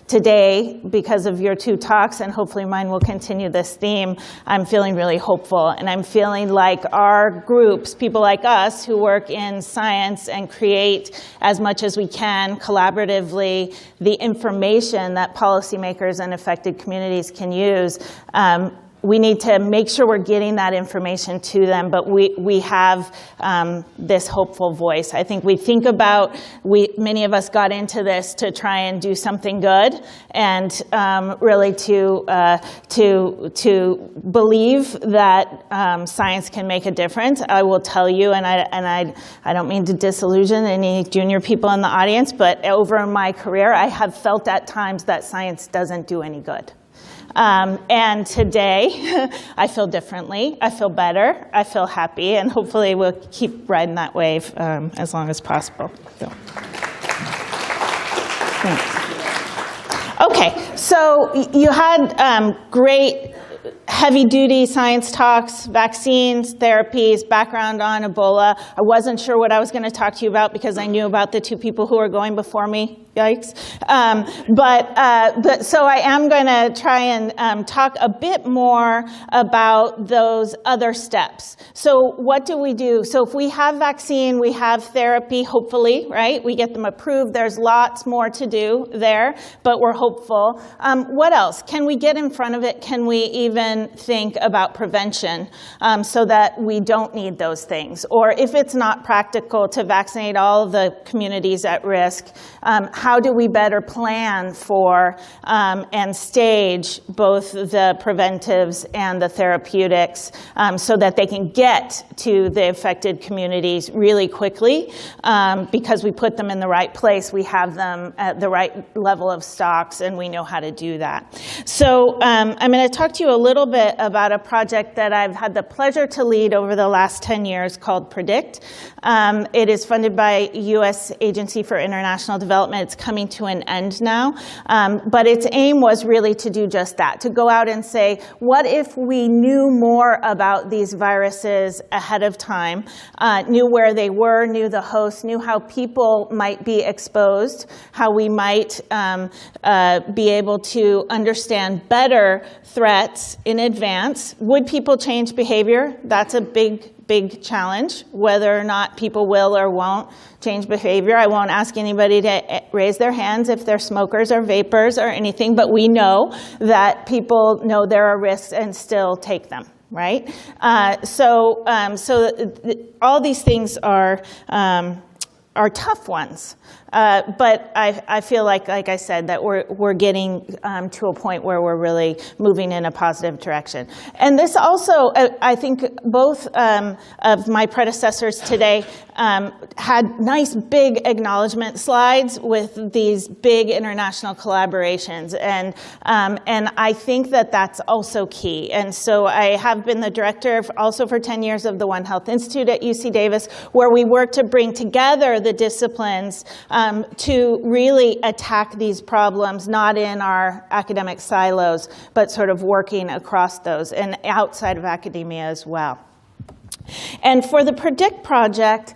Today, because of your two talks, and hopefully mine will continue this theme, I'm feeling really hopeful, and I'm feeling like our groups, people like us who work in science and create as much as we can collaboratively the information that policymakers and affected communities can use, we need to make sure we're getting that information to them, but we have this hopeful voice. I think we think about, many of us got into this to try and do something good, and really to believe that science can make a difference. I will tell you, and I don't mean to disillusion any junior people in the audience, but over my career, I have felt at times that science doesn't do any good. And today, I feel differently, I feel better, I feel happy, and hopefully we'll keep riding that wave as long as possible. So. Thanks. Okay, so you had great heavy-duty science talks, vaccines, therapies, background on Ebola. I wasn't sure what I was going to talk to you about because I knew about the two people who were going before me. Yikes. So I am going to try and talk a bit more about those other steps. So what do we do? So if we have vaccine, we have therapy, hopefully, right? We get them approved. There's lots more to do there, but we're hopeful. What else? Can we get in front of it? Can we even think about prevention so that we don't need those things? Or if it's not practical to vaccinate all of the communities at risk, how do we better plan for and stage both the preventives and the therapeutics so that they can get to the affected communities really quickly because we put them in the right place, we have them at the right level of stocks, and we know how to do that. So I'm going to talk to you a little bit about a project that I've had the pleasure to lead over the last 10 years called PREDICT. It is funded by U.S. Agency for International Development. It's coming to an end now, but its aim was really to do just that, to go out and say, what if we knew more about these viruses ahead of time, knew where they were, knew the host, knew how people might be exposed, how we might be able to understand better threats in advance. Would people change behavior? That's a big challenge, whether or not people will or won't change behavior. I won't ask anybody to raise their hands if they're smokers or vapors or anything, but we know that people know there are risks and still take them, right? So all these things are tough ones. But I feel like I said, that we're getting to a point where we're really moving in a positive direction. And this also, I think both of my predecessors today had nice big acknowledgement slides with these big international collaborations. And I think that that's also key. And so I have been the director also for 10 years of the One Health Institute at UC Davis, where we work to bring together the disciplines to really attack these problems, not in our academic silos, but sort of working across those and outside of academia as well. And for the PREDICT project,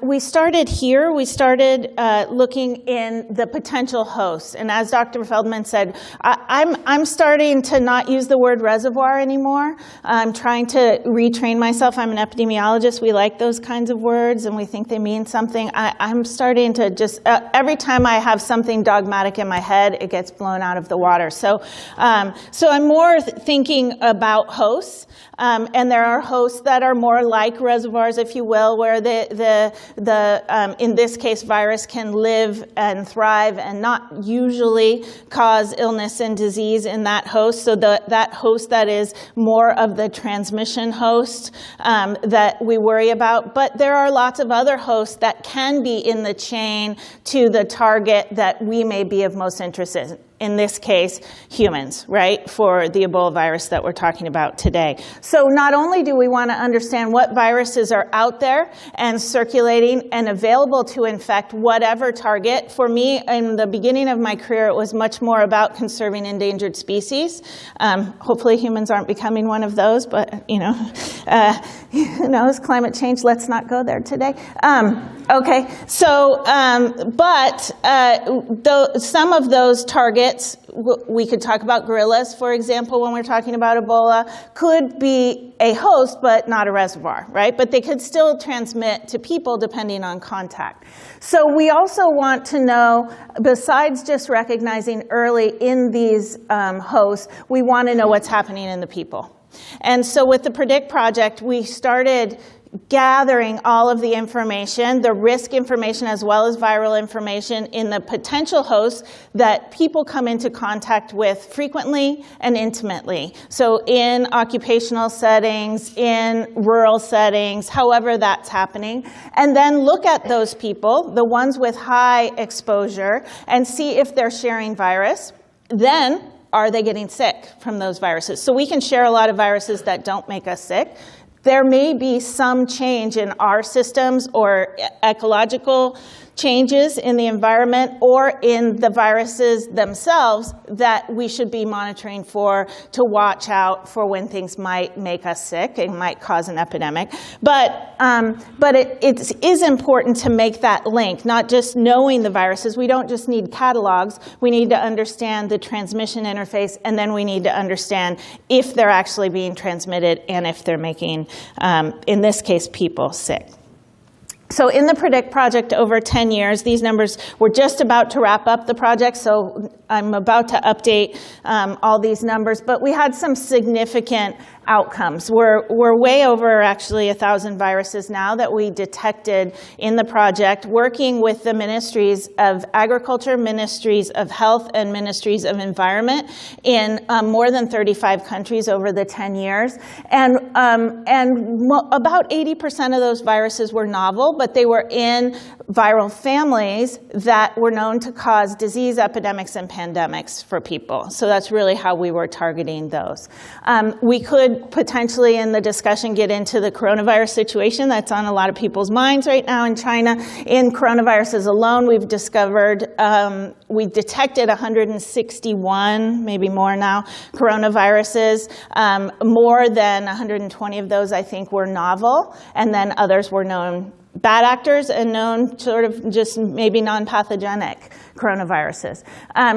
we started here. We started looking in the potential hosts. And as Dr. Feldman said, I'm starting to not use the word reservoir anymore. I'm trying to retrain myself. I'm an epidemiologist. We like those kinds of words, and we think they mean something. I'm starting to just, every time I have something dogmatic in my head, it gets blown out of the water. So I'm more thinking about hosts. And there are hosts that are more like reservoirs, if you will, where in this case, virus can live and thrive and not usually cause illness and disease in that host. So that host that is more of the transmission host that we worry about. But there are lots of other hosts that can be in the chain to the target that we may be of most interest in this case, humans, right, for the Ebola virus that we're talking about today. So not only do we want to understand what viruses are out there and circulating and available to infect whatever target. For me, in the beginning of my career, it was much more about conserving endangered species. Hopefully humans aren't becoming one of those, but, who knows, climate change, let's not go there today. Okay, so, some of those targets, we could talk about gorillas, for example, when we're talking about Ebola, could be a host but not a reservoir, right? But they could still transmit to people depending on contact. So we also want to know, besides just recognizing early in these hosts, we want to know what's happening in the people. And so with the PREDICT project, we started gathering all of the information, the risk information as well as viral information in the potential hosts that people come into contact with frequently and intimately. So in occupational settings, in rural settings, however that's happening. And then look at those people, the ones with high exposure, and see if they're sharing virus. Then, are they getting sick from those viruses? So we can share a lot of viruses that don't make us sick. There may be some change in our systems or ecological changes in the environment or in the viruses themselves that we should be monitoring for to watch out for when things might make us sick and might cause an epidemic. But it is important to make that link, not just knowing the viruses. We don't just need catalogs. We need to understand the transmission interface, and then we need to understand if they're actually being transmitted and if they're making, in this case, people sick. So in the PREDICT project over 10 years, these numbers, we're just about to wrap up the project, so I'm about to update all these numbers, but we had some significant outcomes. We're way over actually 1,000 viruses now that we detected in the project, working with the ministries of agriculture, ministries of health, and ministries of environment in more than 35 countries over the 10 years. And about 80% of those viruses were novel, but they were in viral families that were known to cause disease epidemics and pandemics for people. So that's really how we were targeting those. We could potentially in the discussion get into the coronavirus situation that's on a lot of people's minds right now in China. In coronaviruses alone, we've discovered, we detected 161, maybe more now, coronaviruses. More than 120 of those, I think, were novel, and then others were known bad actors and known sort of just maybe non-pathogenic coronaviruses.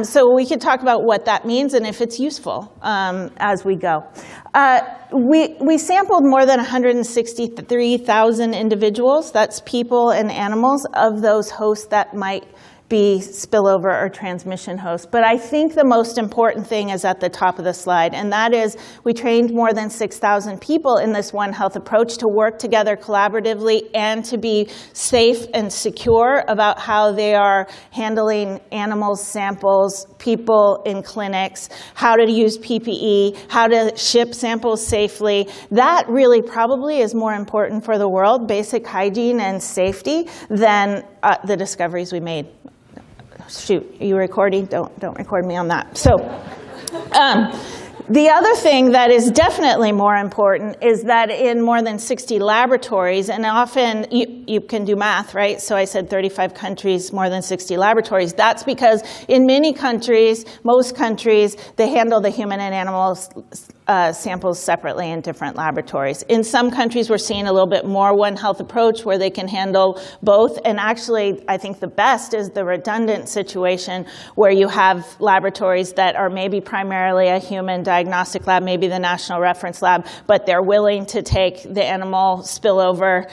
So we could talk about what that means and if it's useful as we go. We sampled more than 163,000 individuals, that's people and animals, of those hosts that might be spillover or transmission hosts. But I think the most important thing is at the top of the slide, and that is we trained more than 6,000 people in this One Health approach to work together collaboratively and to be safe and secure about how they are handling animals, samples, people in clinics, how to use PPE, how to ship samples safely. That really probably is more important for the world, basic hygiene and safety, than the discoveries we made. Shoot, are you recording? Don't record me on that. So the other thing that is definitely more important is that in more than 60 laboratories, and often you can do math, right? So I said 35 countries, more than 60 laboratories. That's because in many countries, most countries, they handle the human and animal samples separately in different laboratories. In some countries, we're seeing a little bit more One Health approach where they can handle both. And actually, I think the best is the redundant situation where you have laboratories that are maybe primarily a human diagnostic lab, maybe the National Reference Lab, but they're willing to take the animal spillover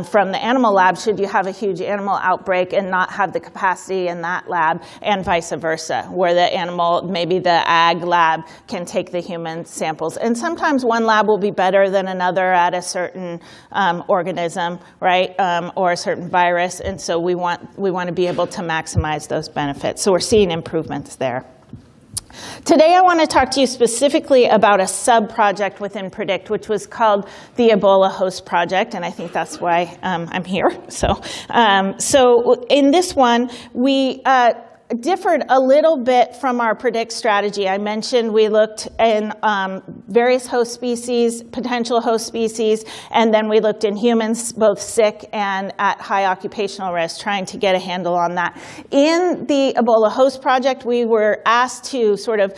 from the animal lab should you have a huge animal outbreak and not have the capacity in that lab, and vice versa, where the animal, maybe the ag lab, can take the human sample. And sometimes one lab will be better than another at a certain organism, right, or a certain virus, and so we want to be able to maximize those benefits. So we're seeing improvements there. Today I want to talk to you specifically about a sub-project within PREDICT, which was called the Ebola Host Project, and I think that's why I'm here. So in this one, we differed a little bit from our PREDICT strategy. I mentioned we looked in various host species, potential host species, and then we looked in humans, both sick and at high occupational risk, trying to get a handle on that. In the Ebola host project, we were asked to sort of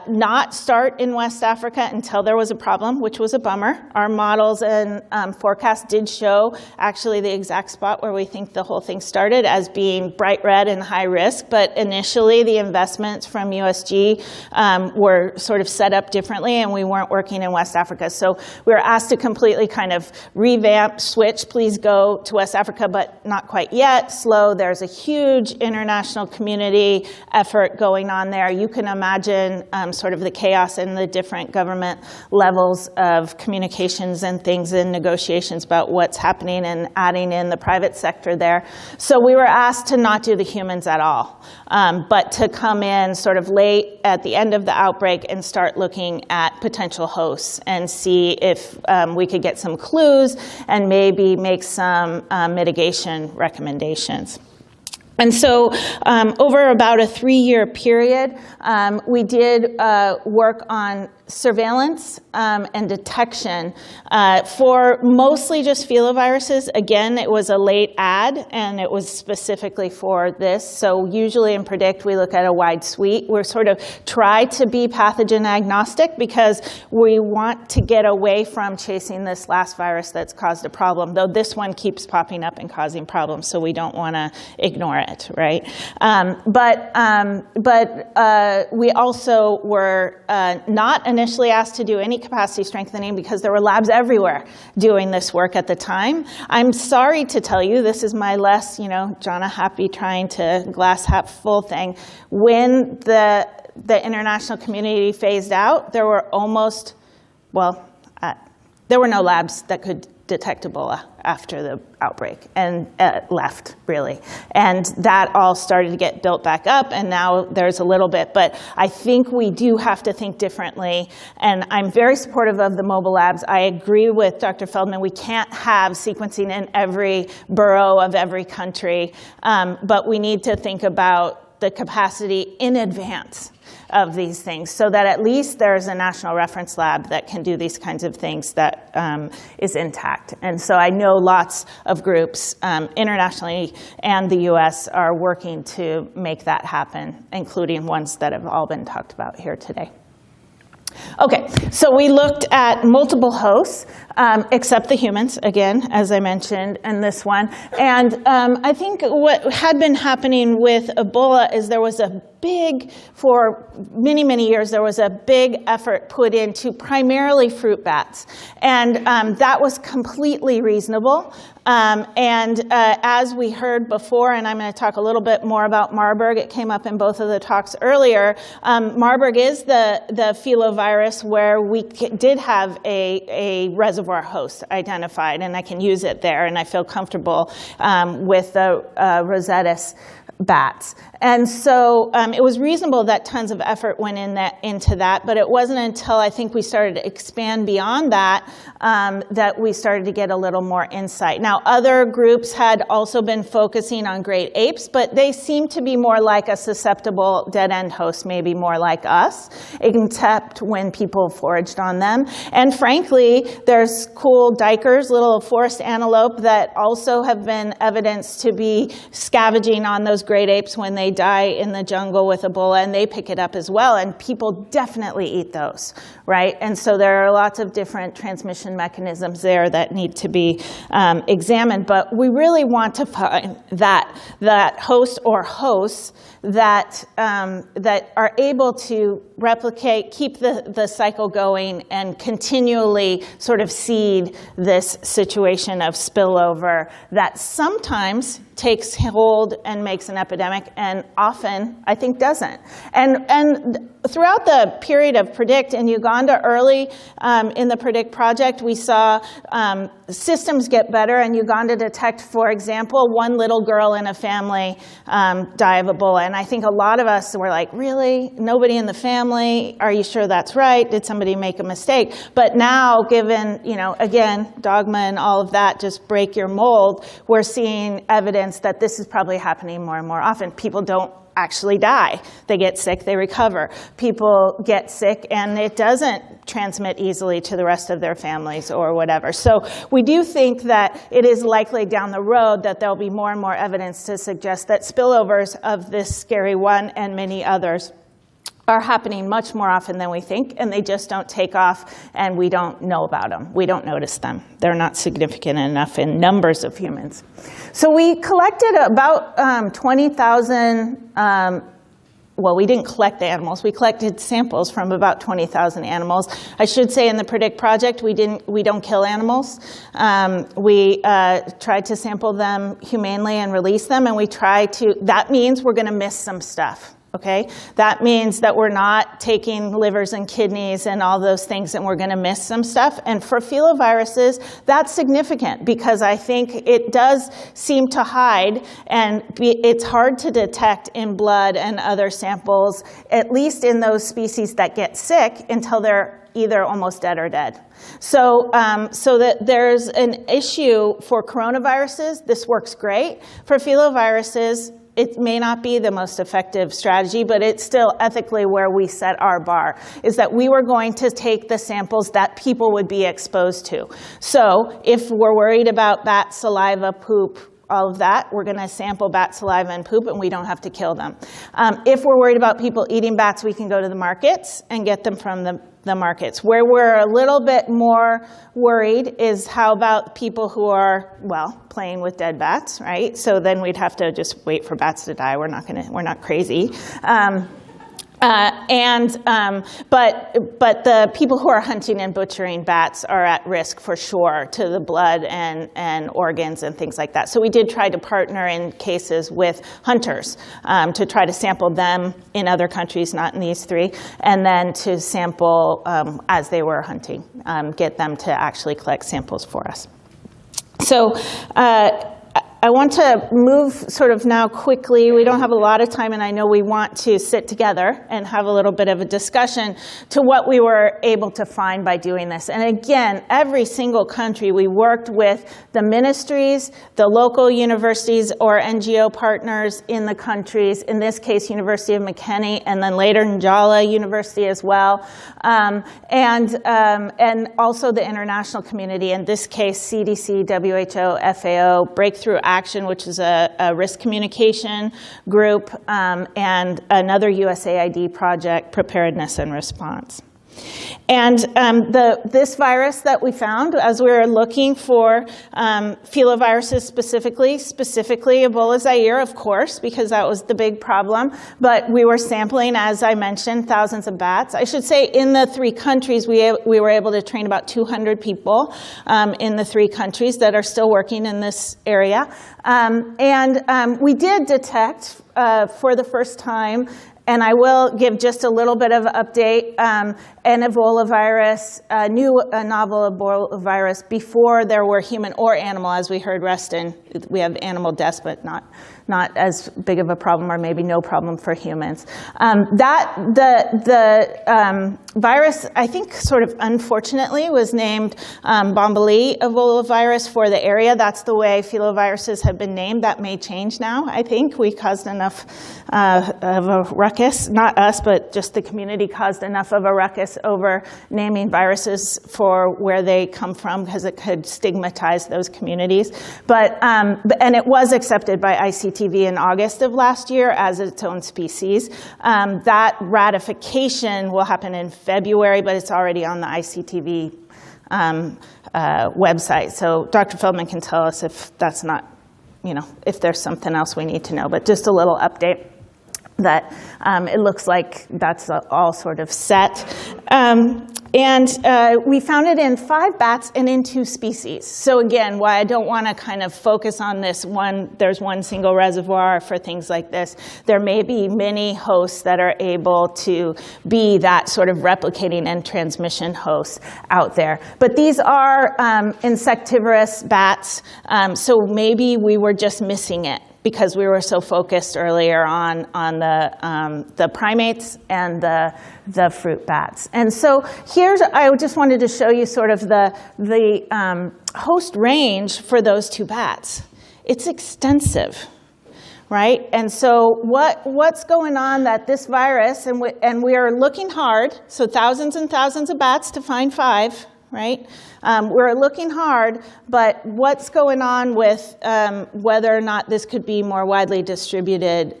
not start in West Africa until there was a problem, which was a bummer. Our models and forecasts did show actually the exact spot where we think the whole thing started as being bright red and high risk, but initially the investments from USG were sort of set up differently, and we weren't working in West Africa. So we were asked to completely kind of revamp, switch, please go to West Africa, but not quite yet, slow. There's a huge international community effort going on there. You can imagine sort of the chaos in the different government levels of communications and things and negotiations about what's happening and adding in the private sector there. So we were asked to not do the humans at all, but to come in sort of late at the end of the outbreak and start looking at potential hosts and see if we could get some clues and maybe make some mitigation recommendations. And so over about a 3-year period, we did work on surveillance and detection for mostly just filoviruses. Again, it was a late ad, and it was specifically for this. So usually in PREDICT, we look at a wide suite. We're sort of try to be pathogen agnostic because we want to get away from chasing this last virus that's caused a problem, though this one keeps popping up and causing problems, so we don't want to ignore it, right? But we also were not initially asked to do any capacity strengthening because there were labs everywhere doing this work at the time. I'm sorry to tell you, this is my less, Jonna happy trying to glass half full thing. When the international community phased out, there were there were no labs that could detect Ebola after the outbreak, and left, really. And that all started to get built back up, and now there's a little bit. But I think we do have to think differently, and I'm very supportive of the mobile labs. I agree with Dr. Feldman. We can't have sequencing in every borough of every country, but we need to think about the capacity in advance of these things so that at least there's a national reference lab that can do these kinds of things that is intact. And so I know lots of groups internationally and the US are working to make that happen, including ones that have all been talked about here today. Okay, so we looked at multiple hosts, except the humans, again, as I mentioned, and this one. And I think what had been happening with Ebola is there was for many, many years, there was a big effort put into primarily fruit bats. And that was completely reasonable. As we heard before, and I'm going to talk a little bit more about Marburg, it came up in both of the talks earlier. Marburg is the filovirus where we did have a reservoir host identified, and I can use it there, and I feel comfortable with the Rosetus bats. And so it was reasonable that tons of effort went into that, but it wasn't until I think we started to expand beyond that that we started to get a little more insight. Now, other groups had also been focusing on great apes, but they seem to be more like a susceptible dead-end host, maybe more like us, except when people foraged on them. And frankly, there's cool dikers, little forest antelope, that also have been evidenced to be scavenging on those great apes when they die in the jungle with Ebola, and they pick it up as well, and people definitely eat those, right? And so there are lots of different transmission mechanisms there that need to be examined, but we really want to find that host or hosts that are able to replicate, keep the cycle going, and continually sort of seed this situation of spillover that sometimes takes hold and makes an epidemic, and often, I think, doesn't. And throughout the period of PREDICT in Uganda early in the PREDICT project, we saw systems get better, and Uganda detect, for example, one little girl in a family die of Ebola. And I think a lot of us were like, really? Nobody in the family? Are you sure that's right? Did somebody make a mistake? But now, given, again, dogma and all of that, just break your mold, we're seeing evidence that this is probably happening more and more often. People don't actually die. They get sick, they recover. People get sick, and it doesn't transmit easily to the rest of their families or whatever. So we do think that it is likely down the road that there'll be more and more evidence to suggest that spillovers of this scary one and many others are happening much more often than we think, and they just don't take off, and we don't know about them. We don't notice them. They're not significant enough in numbers of humans. So we collected about 20,000, well, we didn't collect the animals. We collected samples from about 20,000 animals. I should say in the PREDICT project, we don't kill animals. We tried to sample them humanely and release them, and that means we're going to miss some stuff. Okay, that means that we're not taking livers and kidneys and all those things, and we're going to miss some stuff. And for filoviruses, that's significant because I think it does seem to hide, and it's hard to detect in blood and other samples, at least in those species that get sick, until they're either almost dead or dead. So that there's an issue for coronaviruses. This works great. For filoviruses, it may not be the most effective strategy, but it's still ethically where we set our bar, is that we were going to take the samples that people would be exposed to. So if we're worried about bat saliva, poop, all of that, we're going to sample bat saliva and poop, and we don't have to kill them. If we're worried about people eating bats, we can go to the markets and get them from the markets. Where we're a little bit more worried is how about people who are, well, playing with dead bats, right? So then we'd have to just wait for bats to die. We're not crazy. But the people who are hunting and butchering bats are at risk for sure to the blood and organs and things like that. So we did try to partner in cases with hunters to try to sample them in other countries, not in these three, and then to sample as they were hunting, get them to actually collect samples for us. So I want to move sort of now quickly. We don't have a lot of time, and I know we want to sit together and have a little bit of a discussion to what we were able to find by doing this. And again, every single country, we worked with the ministries, the local universities or NGO partners in the countries, in this case, University of McKinney, and then later Njala University as well, and also the international community, in this case, CDC, WHO, FAO, Breakthrough Action, which is a risk communication group, and another USAID project, Preparedness and Response. And this virus that we found, as we were looking for filoviruses specifically Ebola Zaire, of course, because that was the big problem. But we were sampling, as I mentioned, thousands of bats. I should say in the three countries, we were able to train about 200 people in the three countries that are still working in this area. We did detect for the first time, and I will give just a little bit of an update, an Ebola virus, a novel Ebola virus before there were human or animal, as we heard Reston. We have animal deaths, but not as big of a problem, or maybe no problem for humans. The virus, I think, sort of unfortunately, was named Bombali Ebola virus for the area. That's the way filoviruses have been named. That may change now, I think. We caused enough of a ruckus, not us, but just the community caused enough of a ruckus over naming viruses for where they come from, because it could stigmatize those communities. And it was accepted by ICTV in August of last year as its own species. That ratification will happen in February, but it's already on the ICTV website. So Dr. Feldman can tell us if that's not, if there's something else we need to know. But just a little update that it looks like that's all sort of set. We found it in 5 bats and in 2 species. So again, why I don't want to kind of focus on this one, there's one single reservoir for things like this. There may be many hosts that are able to be that sort of replicating and transmission hosts out there. But these are insectivorous bats, so maybe we were just missing it, because we were so focused earlier on the primates and the fruit bats. And so I just wanted to show you sort of the host range for those 2 bats. It's extensive, right? And so what's going on that this virus, and we are looking hard, so thousands and thousands of bats to find 5, right? We're looking hard, but what's going on with whether or not this could be more widely distributed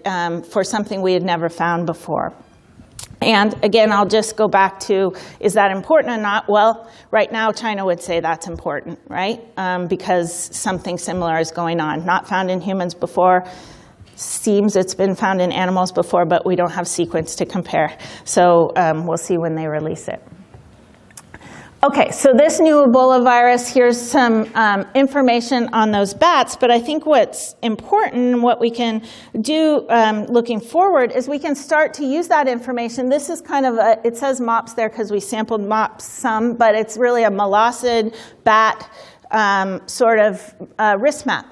for something we had never found before? And again, I'll just go back to, is that important or not? Well, right now, China would say that's important, right? Because something similar is going on. Not found in humans before. Seems it's been found in animals before, but we don't have sequence to compare. So we'll see when they release it. Okay, so this new Ebola virus, here's some information on those bats, but I think what's important, what we can do looking forward, is we can start to use that information. This is kind of it says MOPS there because we sampled MOPS some, but it's really a molluscid bat sort of risk map.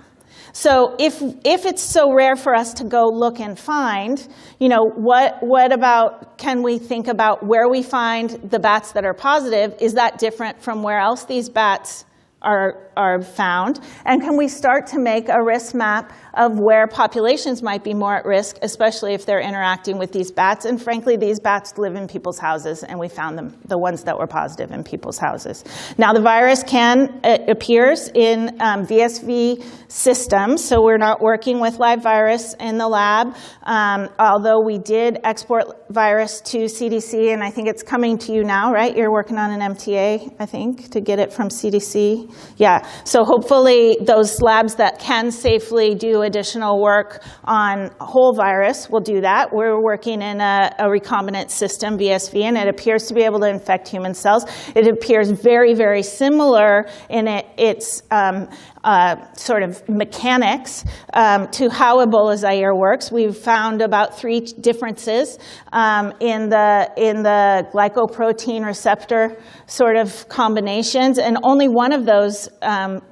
So if it's so rare for us to go look and find, what about, can we think about where we find the bats that are positive? Is that different from where else these bats are found? And can we start to make a risk map of where populations might be more at risk, especially if they're interacting with these bats? And frankly, these bats live in people's houses, and we found them, the ones that were positive, in people's houses. Now, the virus appears in VSV systems, so we're not working with live virus in the lab, although we did export virus to CDC, and I think it's coming to you now, right? You're working on an MTA, I think, to get it from CDC. Yeah, so hopefully those labs that can safely do additional work on whole virus will do that. We're working in a recombinant system, VSV, and it appears to be able to infect human cells. It appears very, very similar in its sort of mechanics to how Ebola Zaire works. We've found about 3 differences in the glycoprotein receptor sort of combinations, and only one of those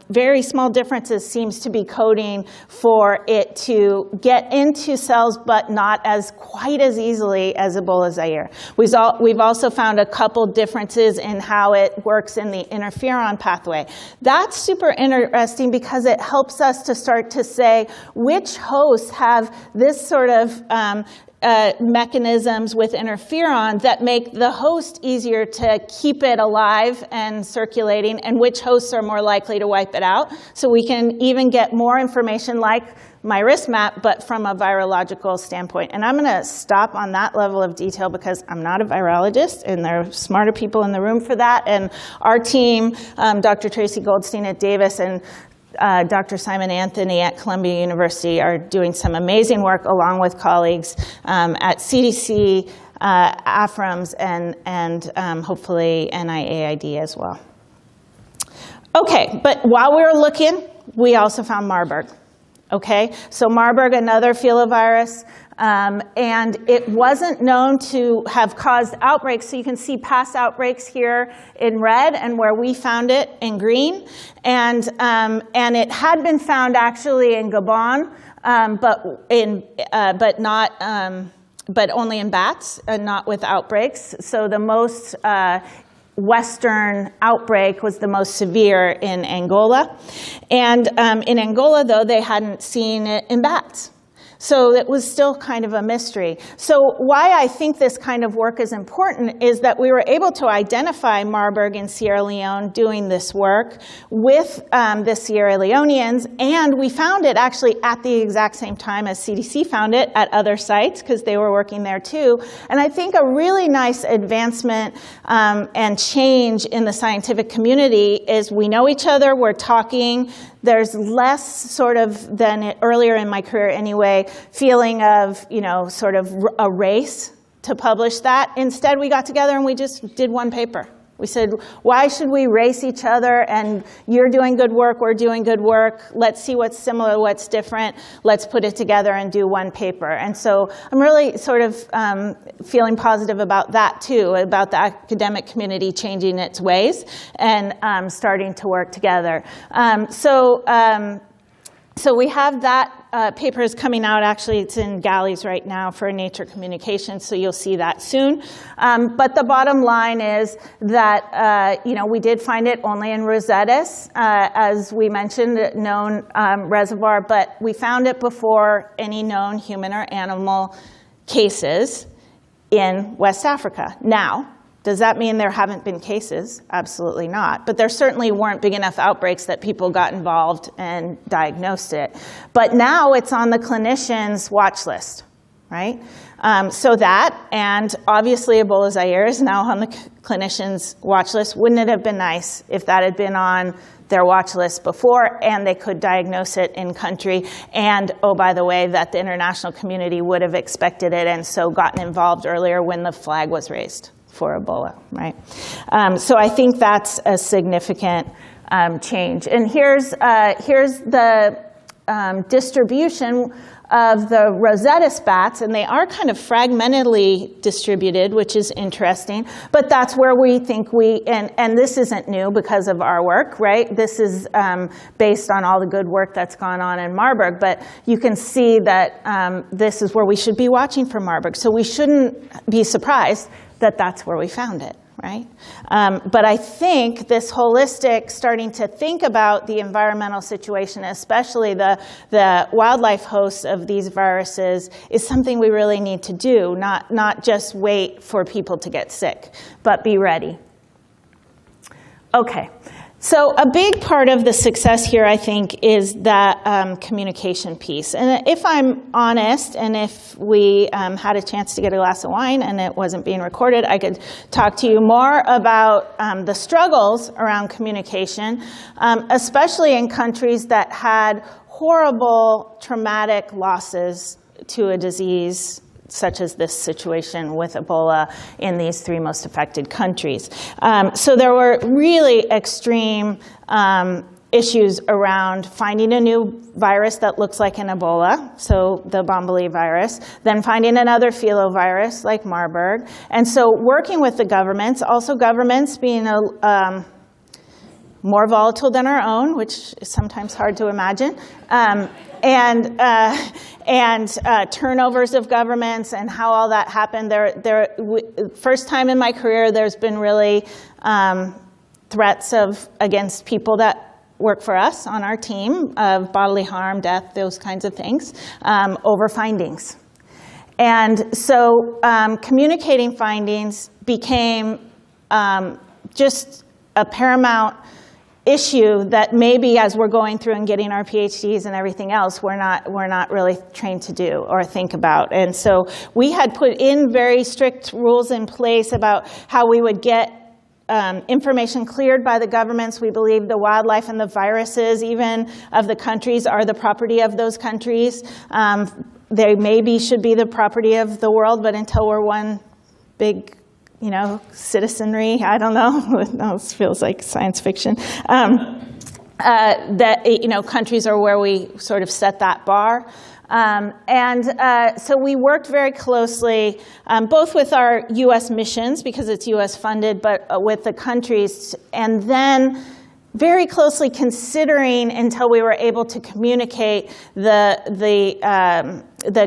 very small differences seems to be coding for it to get into cells, but not quite as easily as Ebola Zaire. We've also found a couple differences in how it works in the interferon pathway. That's super interesting because it helps us to start to say which hosts have this sort of mechanisms with interferon that make the host easier to keep it alive and circulating, and which hosts are more likely to wipe it out. So we can even get more information like my risk map, but from a virological standpoint. And I'm going to stop on that level of detail because I'm not a virologist, and there are smarter people in the room for that. And our team, Dr. Tracy Goldstein at Davis and Dr. Simon Anthony at Columbia University, are doing some amazing work along with colleagues at CDC, AFRAMS, and hopefully NIAID as well. Okay, but while we were looking, we also found Marburg. Okay, so Marburg, another filovirus, and it wasn't known to have caused outbreaks. So you can see past outbreaks here in red, and where we found it in green. And it had been found actually in Gabon, but only in bats, and not with outbreaks. So the most Western outbreak was the most severe in Angola. And in Angola, though, they hadn't seen it in bats. So it was still kind of a mystery. So why I think this kind of work is important is that we were able to identify Marburg in Sierra Leone doing this work with the Sierra Leoneans, and we found it actually at the exact same time as CDC found it at other sites because they were working there too. And I think a really nice advancement and change in the scientific community is we know each other, we're talking. There's less sort of than earlier in my career anyway, feeling of, sort of a race to publish that. Instead, we got together and we just did one paper. We said, why should we race each other? And you're doing good work, we're doing good work. Let's see what's similar, what's different. Let's put it together and do one paper. And so I'm really sort of feeling positive about that too, about the academic community changing its ways and starting to work together. So we have that paper is coming out. Actually, it's in galleys right now for Nature Communications, so you'll see that soon. But the bottom line is that we did find it only in Rosettes, as we mentioned, a known reservoir, but we found it before any known human or animal cases in West Africa. Now, does that mean there haven't been cases? Absolutely not. But there certainly weren't big enough outbreaks that people got involved and diagnosed it. But now it's on the clinician's watch list, right? So that, and obviously Ebola Zaire is now on the clinician's watch list. Wouldn't it have been nice if that had been on their watch list before and they could diagnose it in country, and, oh, by the way, that the international community would have expected it and so gotten involved earlier when the flag was raised for Ebola, right? So I think that's a significant change. And here's the distribution of the Rosettes bats, and they are kind of fragmentedly distributed, which is interesting, but that's where we think and this isn't new because of our work, right? This is based on all the good work that's gone on in Marburg, but you can see that this is where we should be watching for Marburg, so we shouldn't be surprised that that's where we found it, right? But I think this holistic, starting to think about the environmental situation, especially the wildlife hosts of these viruses, is something we really need to do, not just wait for people to get sick, but be ready. Okay. So a big part of the success here, I think, is that communication piece. And if I'm honest, and if we had a chance to get a glass of wine and it wasn't being recorded, I could talk to you more about the struggles around communication, especially in countries that had horrible traumatic losses to a disease such as this situation with Ebola in these three most affected countries. So there were really extreme issues around finding a new virus that looks like an Ebola, so the Ebola virus, then finding another filovirus like Marburg. And so working with the governments, also governments being more volatile than our own, which is sometimes hard to imagine, and turnovers of governments and how all that happened. First time in my career, there's been really threats against people that work for us on our team of bodily harm, death, those kinds of things, over findings. And so communicating findings became just a paramount issue that maybe as we're going through and getting our PhDs and everything else, we're not really trained to do or think about. And so we had put in very strict rules in place about how we would get information cleared by the governments. We believe the wildlife and the viruses, even of the countries, are the property of those countries. They maybe should be the property of the world, but until we're one big citizenry, I don't know, this feels like science fiction, that, countries are where we sort of set that bar. So we worked very closely, both with our U.S. missions, because it's U.S. funded, but with the countries, and then very closely considering until we were able to communicate the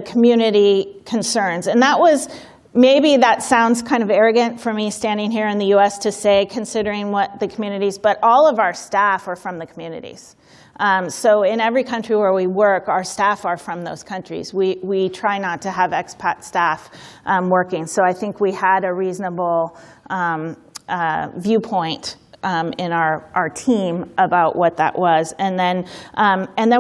community concerns. And that was, maybe that sounds kind of arrogant for me standing here in the U.S. to say, considering what the communities, but all of our staff are from the communities. So in every country where we work, our staff are from those countries. We try not to have expat staff working. So I think we had a reasonable viewpoint in our team about what that was. And then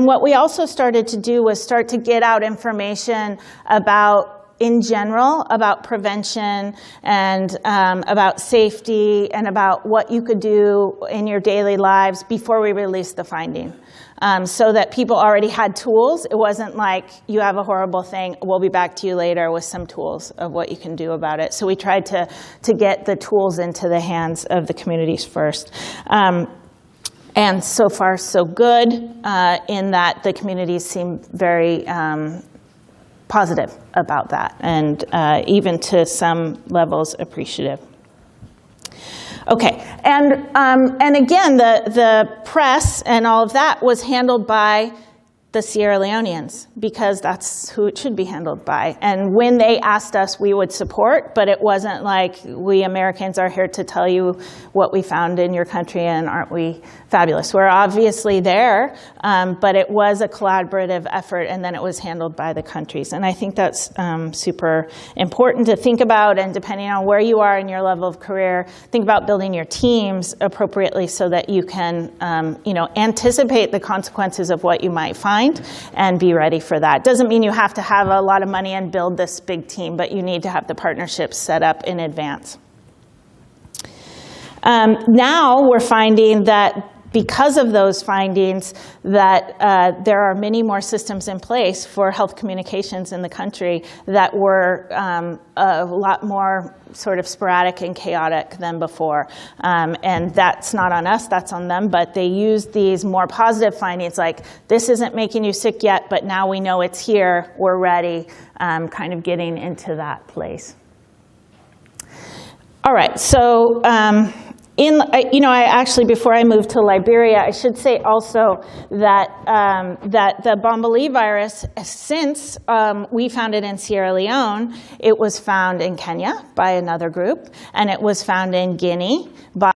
what we also started to do was start to get out information about, in general, about prevention and about safety and about what you could do in your daily lives before we released the finding. So that people already had tools. It wasn't like, you have a horrible thing, we'll be back to you later with some tools of what you can do about it. So we tried to get the tools into the hands of the communities first. And so far, so good, in that the communities seem very positive about that, and even to some levels appreciative. Okay, and again, the press and all of that was handled by the Sierra Leoneans, because that's who it should be handled by. And when they asked us, we would support, but it wasn't like, we Americans are here to tell you what we found in your country and aren't we fabulous. We're obviously there, but it was a collaborative effort, and then it was handled by the countries. And I think that's super important to think about, and depending on where you are in your level of career, think about building your teams appropriately so that you can anticipate the consequences of what you might find and be ready for that. Doesn't mean you have to have a lot of money and build this big team, but you need to have the partnerships set up in advance. Now we're finding that because of those findings that there are many more systems in place for health communications in the country that were a lot more sort of sporadic and chaotic than before. And that's not on us, that's on them, but they used these more positive findings like, this isn't making you sick yet, but now we know it's here, we're ready, kind of getting into that place. All right, so I actually, before I moved to Liberia, I should say also that that the Ebola virus, since we found it in Sierra Leone, it was found in Kenya by another group, and it was found in Guinea by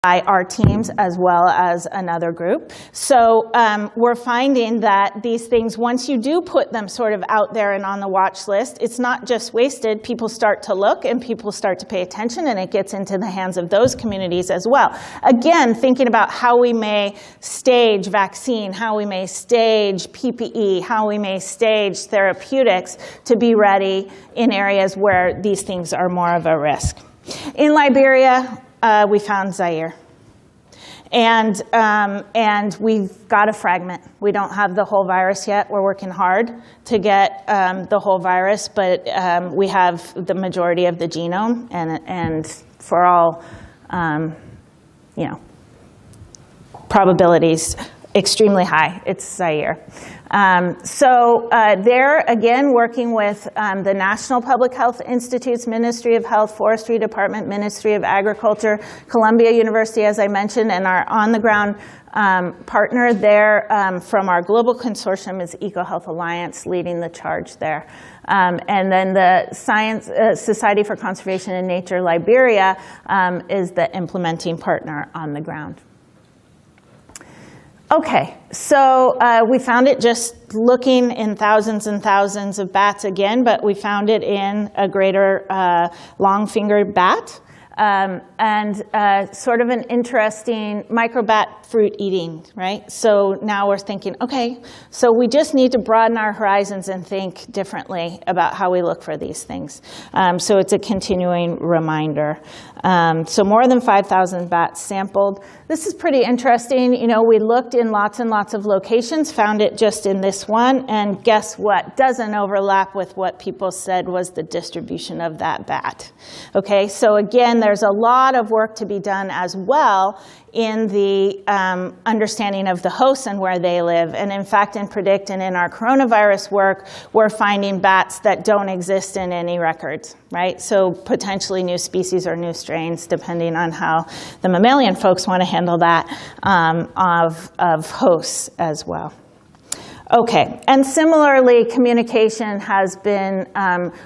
our teams as well as another group. So we're finding that these things, once you do put them sort of out there and on the watch list, it's not just wasted. People start to look and people start to pay attention, and it gets into the hands of those communities as well. Again, thinking about how we may stage vaccine, how we may stage PPE, how we may stage therapeutics to be ready in areas where these things are more of a risk. In Liberia, we found Zaire. And we've got a fragment. We don't have the whole virus yet. We're working hard to get the whole virus, but we have the majority of the genome, and for all, probabilities, extremely high. It's Zaire. So they're, again, working with the National Public Health Institutes, Ministry of Health, Forestry Department, Ministry of Agriculture, Columbia University, as I mentioned, and our on-the-ground partner there from our global consortium is EcoHealth Alliance, leading the charge there. And then the Science Society for Conservation in Nature, Liberia, is the implementing partner on the ground. Okay, so we found it just looking in thousands and thousands of bats again, but we found it in a greater long-fingered bat. And sort of an interesting microbat fruit eating, right? So now we're thinking, okay, so we just need to broaden our horizons and think differently about how we look for these things. So it's a continuing reminder. So more than 5,000 bats sampled. This is pretty interesting. You know, we looked in lots and lots of locations, found it just in this one, and guess what? Doesn't overlap with what people said was the distribution of that bat. Okay, so again, there's a lot of work to be done as well in the understanding of the hosts and where they live. And in fact, in PREDICT and in our coronavirus work, we're finding bats that don't exist in any records, right? So potentially new species or new strains, depending on how the mammalian folks want to handle that, of hosts as well. Okay, and similarly, communication has been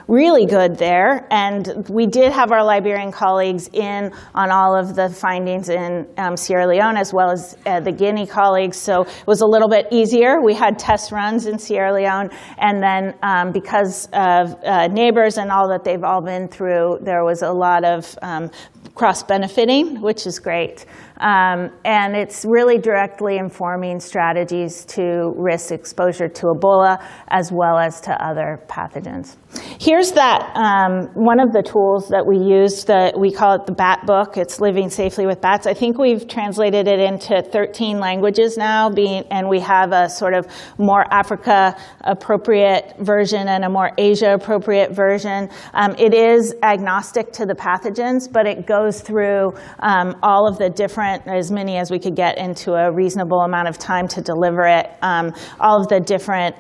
really good there, and we did have our Liberian colleagues in on all of the findings in Sierra Leone, as well as the Guinea colleagues, so it was a little bit easier. We had test runs in Sierra Leone, and then because of neighbors and all that they've all been through, there was a lot of cross-benefiting, which is great. And it's really directly informing strategies to risk exposure to Ebola as well as to other pathogens. Here's that one of the tools that we used. We call it the Bat Book. It's Living Safely with Bats. I think we've translated it into 13 languages now, and we have a sort of more Africa-appropriate version and a more Asia-appropriate version. It is agnostic to the pathogens, but it goes through all of the different, as many as we could get into a reasonable amount of time to deliver it, all of the different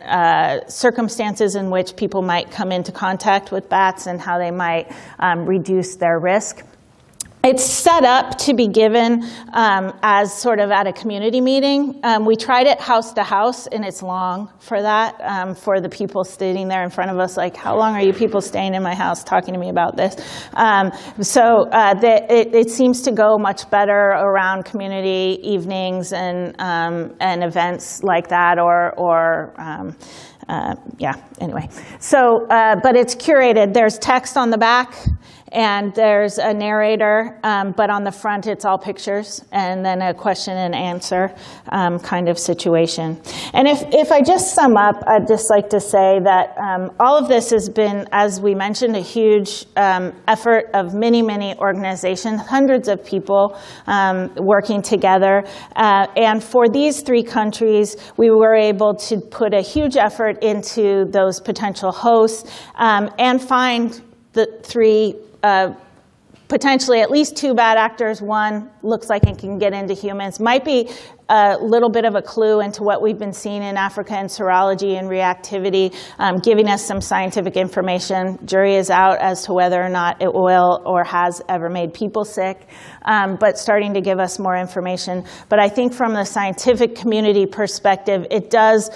circumstances in which people might come into contact with bats and how they might reduce their risk. It's set up to be given as sort of at a community meeting. We tried it house to house, and it's long for that, for the people sitting there in front of us, like, how long are you people staying in my house talking to me about this? It seems to go much better around community evenings and events like that, anyway. But it's curated. There's text on the back, and there's a narrator, but on the front it's all pictures, and then a question and answer kind of situation. And if I just sum up, I'd just like to say that all of this has been, as we mentioned, a huge effort of many, many organizations, hundreds of people working together. And for these 3 countries, we were able to put a huge effort into those potential hosts and find the 3 potentially at least 2 bad actors. One looks like it can get into humans. Might be a little bit of a clue into what we've been seeing in Africa in serology and reactivity, giving us some scientific information. Jury is out as to whether or not it will or has ever made people sick, but starting to give us more information. But I think from the scientific community perspective, it does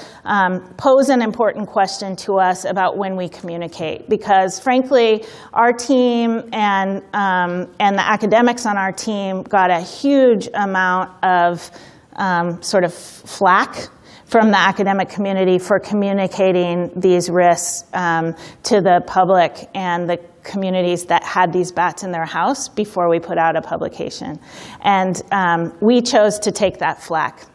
pose an important question to us about when we communicate, because frankly, our team and the academics on our team got a huge amount of sort of flack from the academic community for communicating these risks to the public and the communities that had these bats in their house before we put out a publication. And we chose to take that flack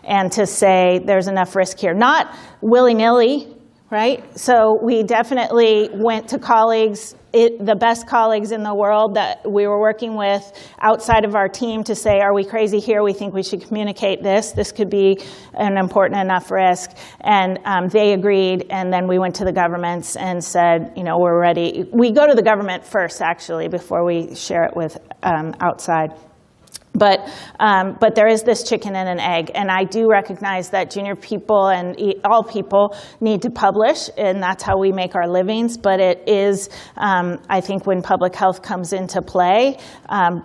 and to say there's enough risk here. Not willy-nilly, right? So we definitely went to colleagues, the best colleagues in the world that we were working with outside of our team, to say, are we crazy here? We think we should communicate this. This could be an important enough risk. And they agreed, and then we went to the governments and said, we're ready. We go to the government first, actually, before we share it with outside. But there is this chicken and an egg, and I do recognize that junior people and all people need to publish, and that's how we make our livings. But it is, I think, when public health comes into play,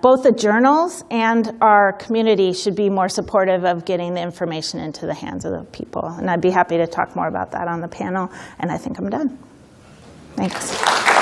both the journals and our community should be more supportive of getting the information into the hands of the people. And I'd be happy to talk more about that on the panel, and I think I'm done. Thanks.